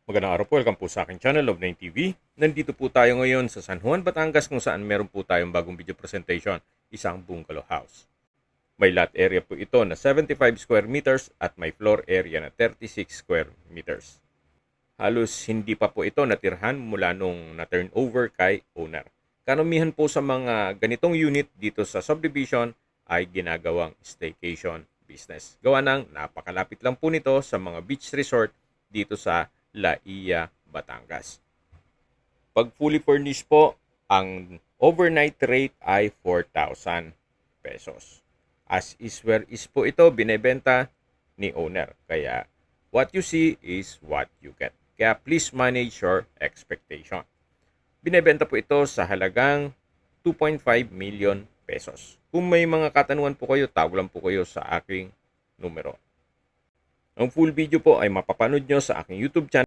Magandang araw po, welcome po sa aking channel, Love9 TV. Nandito po tayo ngayon sa San Juan, Batangas kung saan meron po tayong bagong video presentation, isang bungalow house. May lot area po ito na 75 square meters at may floor area na 36 square meters. Halos hindi pa po ito natirhan mula nung na-turn over kay owner. Karamihan po sa mga ganitong unit dito sa subdivision ay ginagawang staycation business. Gawa ng napakalapit lang po nito sa mga beach resort dito sa La Ia, Batangas. Pag fully furnished po, ang overnight rate ay 4,000 pesos. As is where is po ito binebenta ni owner. Kaya what you see is what you get. Kaya please manage your expectation. Binebenta po ito sa halagang 2.5 million pesos. Kung may mga katanungan po kayo, tawag lang po kayo sa aking numero. Ang full video po ay mapapanood nyo sa aking YouTube channel.